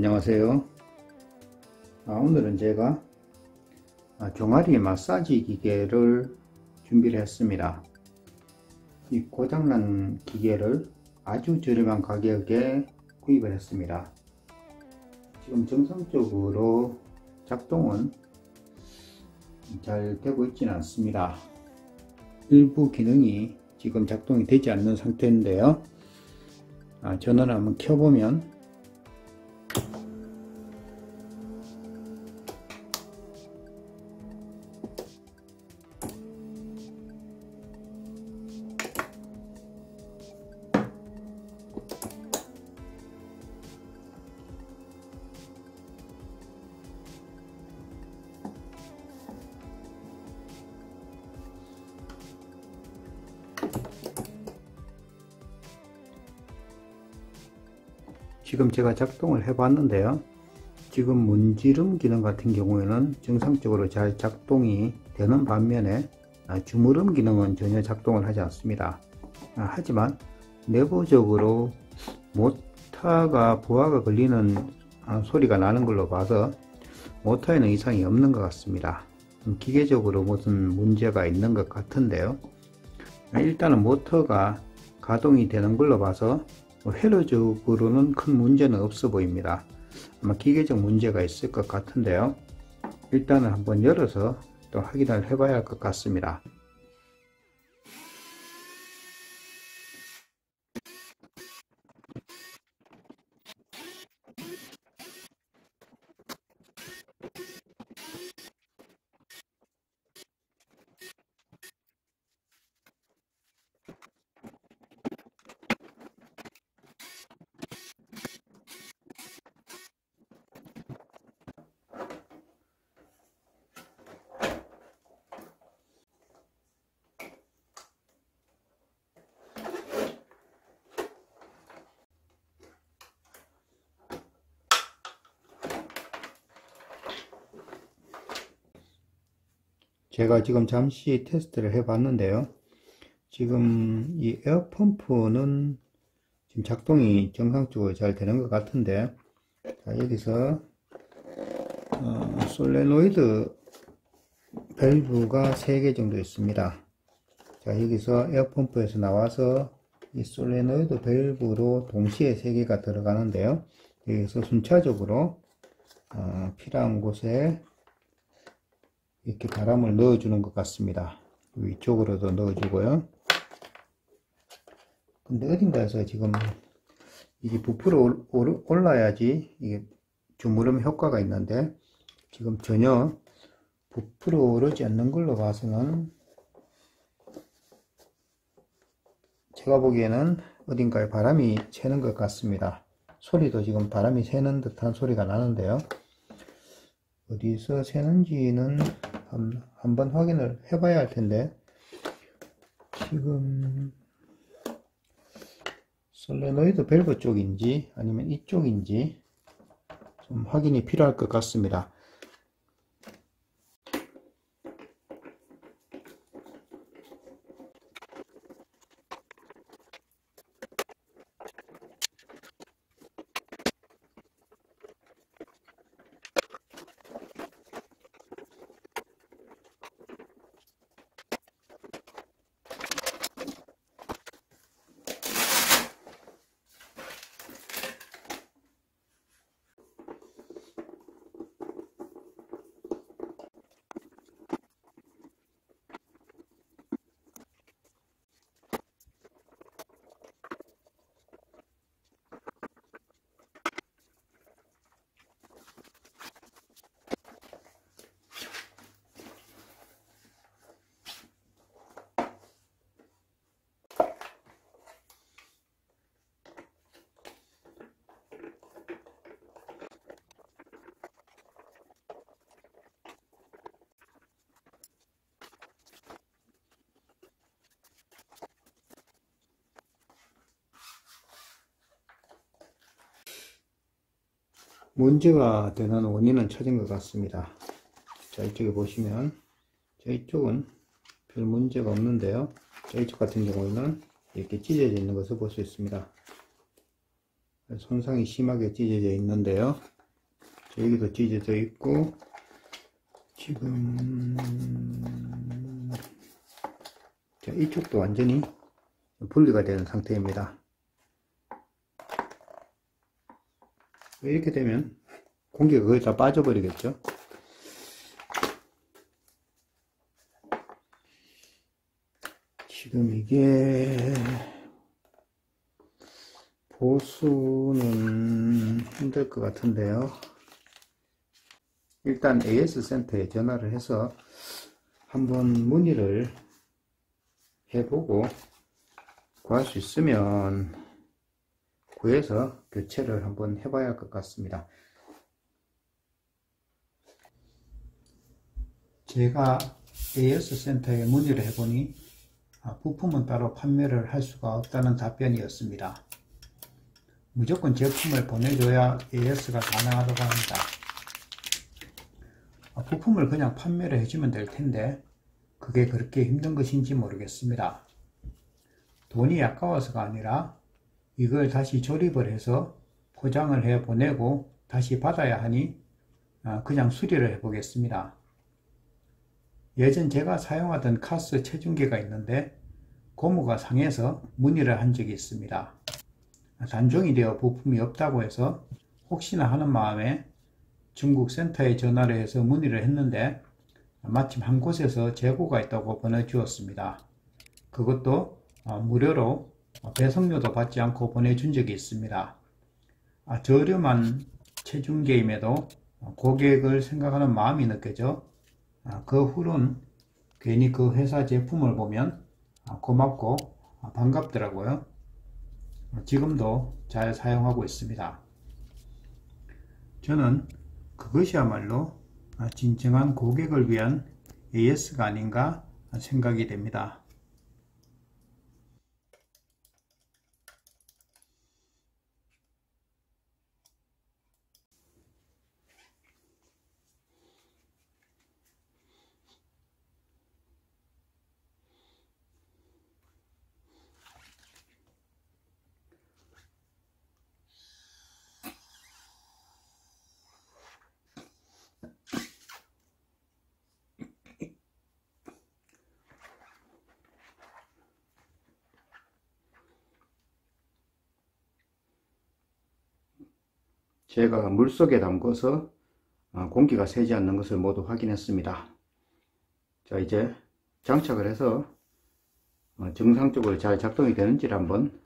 안녕하세요. 오늘은 제가 종아리 마사지 기계를 준비를 했습니다. 이 고장난 기계를 아주 저렴한 가격에 구입을 했습니다. 지금 정상적으로 작동은 잘 되고 있지는 않습니다. 일부 기능이 지금 작동이 되지 않는 상태인데요. 전원을 한번 켜보면 지금 제가 작동을 해 봤는데요. 지금 문지름 기능 같은 경우에는 정상적으로 잘 작동이 되는 반면에 주무름 기능은 전혀 작동을 하지 않습니다. 하지만 내부적으로 모터가 부하가 걸리는 소리가 나는 걸로 봐서 모터에는 이상이 없는 것 같습니다. 기계적으로 무슨 문제가 있는 것 같은데요. 일단은 모터가 가동이 되는 걸로 봐서 회로적으로는 큰 문제는 없어 보입니다. 아마 기계적 문제가 있을 것 같은데요. 일단은 한번 열어서 또 확인을 해봐야 할 것 같습니다. 제가 지금 잠시 테스트를 해 봤는데요. 지금 이 에어펌프는 지금 작동이 정상적으로 잘 되는 것 같은데, 여기서 솔레노이드 밸브가 3개 정도 있습니다. 자, 여기서 에어펌프에서 나와서 이 솔레노이드 밸브로 동시에 3개가 들어가는데요. 여기서 순차적으로 필요한 곳에 이렇게 바람을 넣어주는 것 같습니다. 위쪽으로도 넣어주고요. 근데 어딘가에서 지금 이게 부풀어 올라야지 이게 주무름 효과가 있는데, 지금 전혀 부풀어 오르지 않는 걸로 봐서는 제가 보기에는 어딘가에 바람이 새는 것 같습니다. 소리도 지금 바람이 새는 듯한 소리가 나는데요. 어디서 새는지는 한번 확인을 해봐야 할 텐데, 지금 솔레노이드 밸브 쪽인지 아니면 이쪽인지 좀 확인이 필요할 것 같습니다. 문제가 되는 원인은 찾은 것 같습니다. 자, 이쪽에 보시면 저희쪽은 별 문제가 없는데요. 저희쪽 같은 경우에는 이렇게 찢어져 있는 것을 볼 수 있습니다. 손상이 심하게 찢어져 있는데요. 여기도 찢어져 있고, 지금 이쪽도 완전히 분리가 되는 상태입니다. 이렇게 되면 공기가 거의 다 빠져버리겠죠. 지금 이게 보수는 힘들 것 같은데요. 일단 AS 센터에 전화를 해서 한번 문의를 해보고 구할 수 있으면 구해서 교체를 한번 해봐야 할 것 같습니다. 제가 AS 센터에 문의를 해보니 부품은 따로 판매를 할 수가 없다는 답변이었습니다. 무조건 제품을 보내줘야 AS가 가능하다고 합니다. 부품을 그냥 판매를 해주면 될 텐데 그게 그렇게 힘든 것인지 모르겠습니다. 돈이 아까워서가 아니라 이걸 다시 조립을 해서 포장을 해 보내고 다시 받아야 하니 그냥 수리를 해 보겠습니다. 예전 제가 사용하던 카스 체중계가 있는데 고무가 상해서 문의를 한 적이 있습니다. 단종이 되어 부품이 없다고 해서 혹시나 하는 마음에 중국 센터에 전화를 해서 문의를 했는데 마침 한 곳에서 재고가 있다고 보내주었습니다. 그것도 무료로 배송료도 받지 않고 보내준 적이 있습니다. 저렴한 체중계임에도 고객을 생각하는 마음이 느껴져 그 후로는 괜히 그 회사 제품을 보면 고맙고 반갑더라고요. 지금도 잘 사용하고 있습니다. 저는 그것이야말로 진정한 고객을 위한 AS가 아닌가 생각이 됩니다. 제가 물속에 담궈서 공기가 새지 않는 것을 모두 확인했습니다. 자, 이제 장착을 해서 정상적으로 잘 작동이 되는지를 한번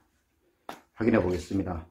확인해 보겠습니다.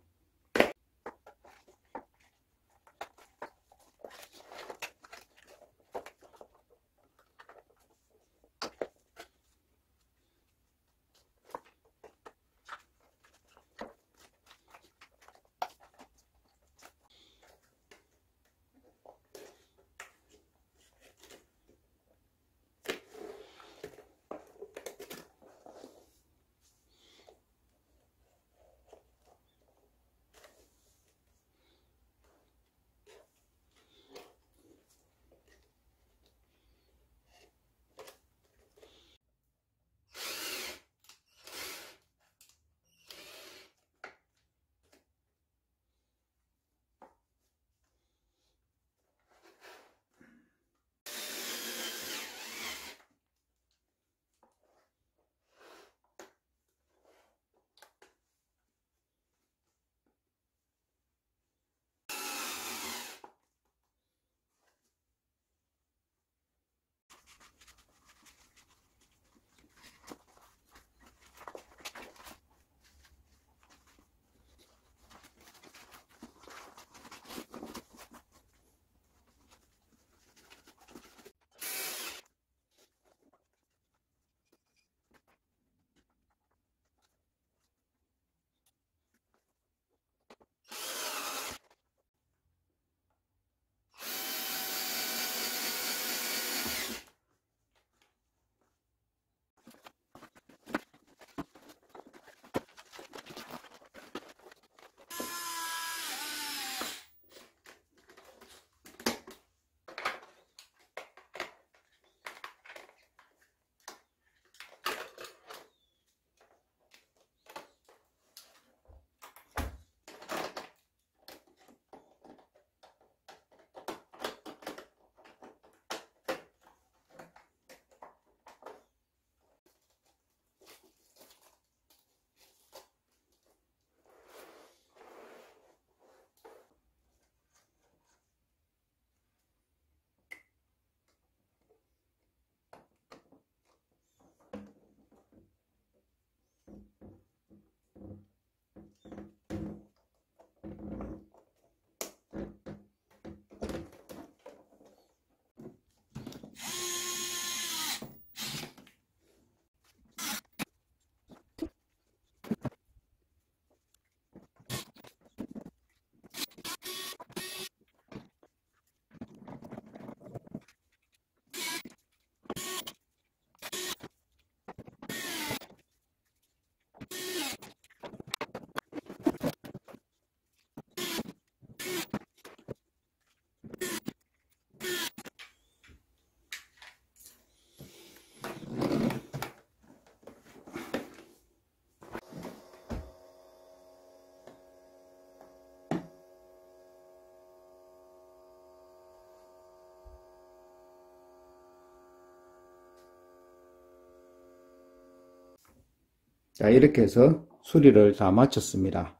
자, 이렇게 해서 수리를 다 마쳤습니다.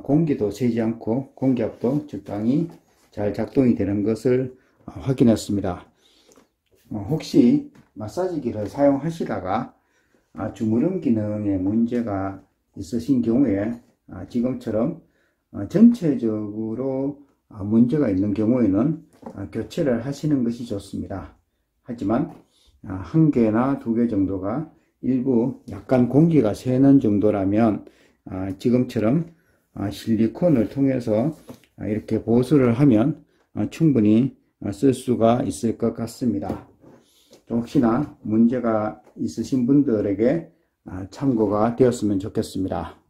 공기도 새지 않고 공기압도 적당히 잘 작동이 되는 것을 확인했습니다. 혹시 마사지기를 사용하시다가 주무름 기능에 문제가 있으신 경우에 지금처럼 전체적으로 문제가 있는 경우에는 교체를 하시는 것이 좋습니다. 하지만 한 개나 두 개 정도가 일부 약간 공기가 새는 정도라면 지금처럼 실리콘을 통해서 이렇게 보수를 하면 충분히 쓸 수가 있을 것 같습니다. 혹시나 문제가 있으신 분들에게 참고가 되었으면 좋겠습니다.